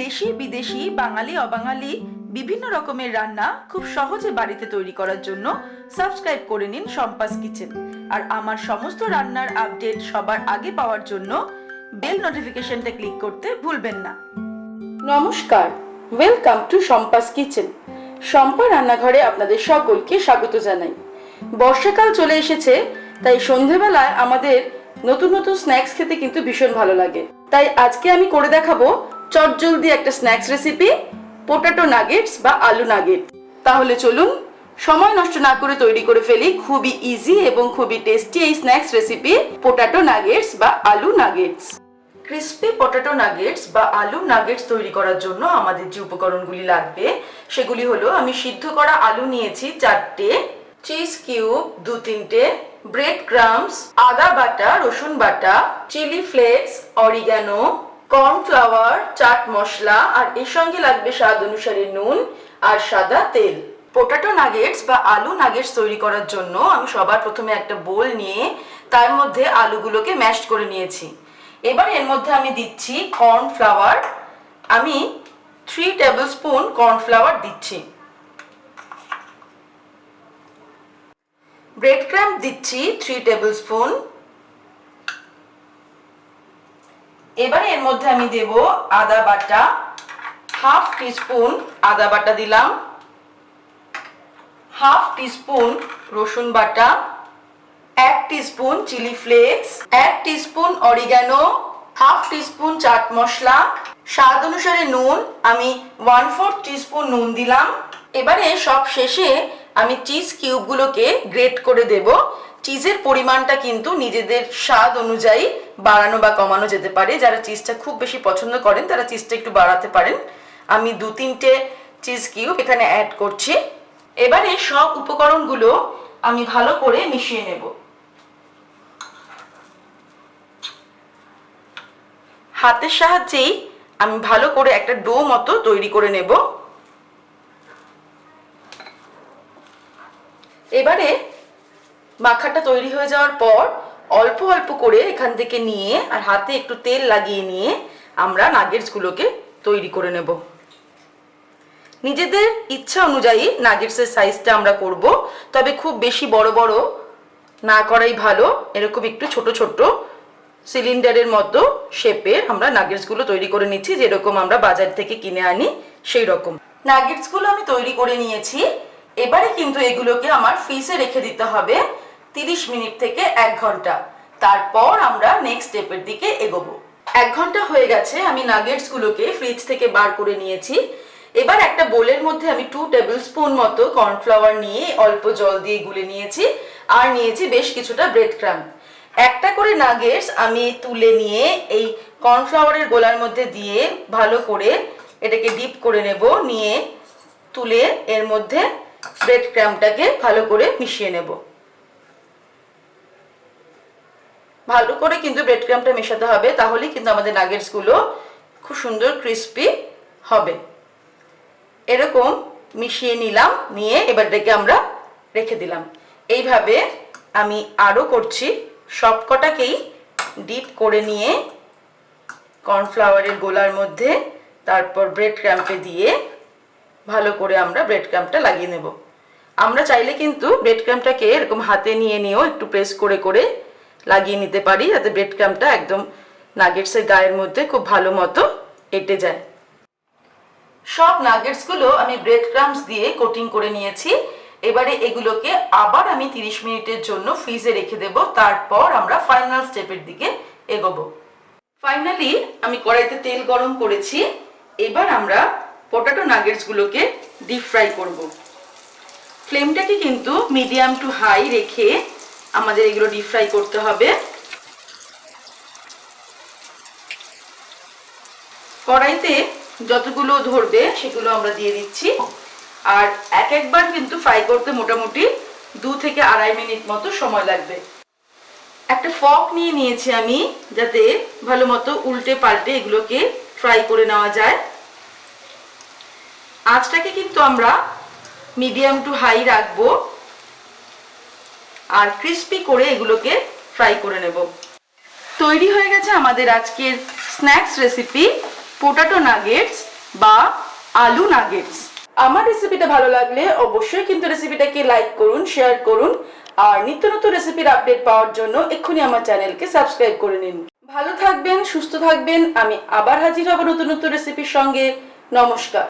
দেশি বিদেশি বাঙালি অবাঙালি বিভিন্ন রকমের রান্না খুব সহজে বাড়িতে তৈরি করার জন্য সাবস্ক্রাইব করে নিন শম্পাস কিচেন। আর আমার সমস্ত রান্নার আপডেট সবার আগে পাওয়ার জন্য বেল নোটিফিকেশনটা ক্লিক করতে ভুলবেন না। নমস্কার, welcome to Shampa's kitchen. Shampa রান্নাঘরে আপনাদের সকলকে স্বাগত জানাই। বর্ষাকাল চলে এসেছে, তাই সন্ধেবেলায় আমাদের নতুন নতুন স্ন্যাক্স খেতে কিন্তু ভীষণ ভালো লাগে। তাই আজকে আমি করে দেখাবো চটজলদি একটা স্ন্যাক্স রেসিপি, পোটাটো নাগেটস বা আলু নাগেট। তাহলে চলুন সময় নষ্ট না করে তৈরি করে ফেলি খুবই ইজি এবং খুবই টেস্টি এই স্ন্যাক্স রেসিপি পোটাটো নাগেটস বা আলু নাগেটস। ক্রিস্পি পটেটো নাগেটস বা আলু নাগেটস তৈরি করার জন্য আমাদের যে উপকরণগুলি লাগবে সেগুলি হলো, আমি সিদ্ধ করা আলু নিয়েছি 4টে, চিজ কিউব 2-3টে, ব্রেড ক্রাম্বস, আদা বাটা, রসুন বাটা, chilli flakes, oregano, cornflour, chaat masala, আর এর সঙ্গে লাগবে স্বাদ অনুসারে নুন আর সাদা তেল। পোটাটো নাগেটস বা আলু নাগেটস তৈরি করার জন্য আমি সবার প্রথমে একটা বোল নিয়ে তার মধ্যে আলুগুলোকে ম্যাশ করে নিয়েছি। এবার এর মধ্যে আমি দিচ্ছি কর্নফ্লাওয়ার। আমি 3 টেবিল স্পুন কর্নফ্লাওয়ার দিচ্ছি। ব্রেড ক্রাম্ব দিচ্ছি 3 টেবিল স্পুন। এবারে এর মধ্যে আমি দেব আদা বাটা, হাফ টিস্পুন আদা বাটা দিলাম, হাফ টিস্পুন রসুন বাটা, 1 teaspoon chilli flakes, 1 teaspoon oregano, half teaspoon chaat masala, স্বাদ অনুসারে নুন, আমি 1/4 টিস্পুন নুন দিলাম। এবারে সব শেষে আমি চিজ কিউবগুলোকে গ্রেট করে দেব। চিজের পরিমাণটা কিন্তু নিজেদের স্বাদ অনুযায়ী বাড়ানো বা কমানো যেতে পারে। যারা চিজটা খুব বেশি পছন্দ করেন তারা চিজটা একটু বাড়াতে পারেন। আমি 2-3টে চিজ কিউব এখানে অ্যাড করছি। এবারে সব উপকরণগুলো আমি ভালো করে মিশিয়ে নেব। হাতের সাহায্যেই আমি ভালো করে একটা ডো মতো তৈরি করে নেব। এবারে মাখাটা তৈরি হয়ে যাওয়ার পর অল্প অল্প করে এখান থেকে নিয়ে আর হাতে একটু তেল লাগিয়ে নিয়ে আমরা নাগেটসগুলোকে তৈরি করে নেব। নিজেদের ইচ্ছা অনুযায়ী নাগেটসের সাইজটা আমরা করব, তবে খুব বেশি বড় বড় না করাই ভালো। এরকম একটু ছোট ছোট সিলিন্ডারের মতো শেপের আমরা নাগেটসগুলো তৈরি করে নিচ্ছি, যেরকম আমরা বাজার থেকে কিনে আনি সেই রকম। নাগেটসগুলো আমি তৈরি করে নিয়েছি। এবারে কিন্তু এগুলোকে আমার ফ্রিজে রেখে দিতে হবে 30 মিনিট থেকে 1 ঘন্টা। তারপর আমরা নেক্সট স্টেপের দিকে এগোবো। 1 ঘন্টা হয়ে গেছে, আমি নাগেটসগুলোকে ফ্রিজ থেকে বার করে নিয়েছি। এবার একটা বোলের মধ্যে আমি 2 টেবিল স্পুন মতো কর্নফ্লাওয়ার নিয়ে অল্প জল দিয়ে গুলে নিয়েছি, আর নিয়েছি বেশ কিছুটা ব্রেড ক্রাম্ব। একটা করে নাগেটস আমি তুলে নিয়ে এই কর্নফ্লাওয়ারের গোলার মধ্যে দিয়ে ভালো করে এটাকে ডিপ করে নেব। নিয়ে তুলে এর মধ্যে ব্রেড ক্রাম্বটাকে ভালো করে মিশিয়ে নেব। ভালো করে কিন্তু ব্রেড ক্রাম্বটা মেশাতে হবে, তাহলে কিন্তু আমাদের নাগেটসগুলো খুব সুন্দর ক্রিস্পি হবে। এরকম মিশিয়ে নিলাম, নিয়ে এবার এটাকে আমরা রেখে দিলাম। এইভাবে আমি আরও করছি, সবকটাকেই ডিপ করে নিয়ে কর্নফ্লাওয়ারের গোলার মধ্যে তারপর ব্রেড ক্রাম্বে দিয়ে ভালো করে আমরা ব্রেড ক্রাম্বটা লাগিয়ে নেব। আমরা চাইলে কিন্তু ব্রেড ক্রাম্বটাকে এরকম হাতে নিয়ে নিয়েও একটু প্রেস করে করে লাগিয়ে নিতে পারি, যাতে ব্রেড ক্রাম্বটা একদম নাগেটসের গায়ের মধ্যে খুব ভালো মতো এঁটে যায়। সব নাগেটসগুলো আমি ব্রেড ক্রাম্বস দিয়ে কোটিং করে নিয়েছি। এবারে এগুলোকে আবার আমি 30 মিনিটের জন্য ফ্রিজে রেখে দেব। তারপর আমরা ফাইনাল স্টেপের দিকে এগোবো। ফাইনালি আমি কড়াইতে তেল গরম করেছি। এবার আমরা পোটাটো নাগেটসগুলোকে ডিপ ফ্রাই করব। ফ্লেমটাকে কিন্তু মিডিয়াম টু হাই রেখে আমাদের এগুলো ডিপ ফ্রাই করতে হবে। কড়াইতে যতগুলো ধরবে সেগুলো আমরা দিয়ে দিচ্ছি। আর একবার কিন্তু ফ্রাই করতে মোটামুটি 2 থেকে 2.5 মিনিট মতো সময় লাগবে। একটা ফর্ক নিয়ে নিয়েছি আমি, যাতে ভালো মতো উল্টে পাল্টে এগুলোকে ফ্রাই করে নেওয়া যায়। আঁচটাকে কিন্তু আমরা মিডিয়াম টু হাই রাখবো আর ক্রিস্পি করে এগুলোকে ফ্রাই করে নেব। তৈরি হয়ে গেছে আমাদের আজকের স্ন্যাক্স রেসিপি পোটাটো নাগেটস বা আলু নাগেটস। আমার রেসিপিটা ভালো লাগলে অবশ্যই কিন্তু রেসিপিটাকে লাইক করুন, শেয়ার করুন, আর নিত্য নতুন রেসিপির আপডেট পাওয়ার জন্য এক্ষুনি আমার চ্যানেলকে সাবস্ক্রাইব করে নিন। ভালো থাকবেন, সুস্থ থাকবেন। আমি আবার হাজির হব নতুন নতুন রেসিপির সঙ্গে। নমস্কার।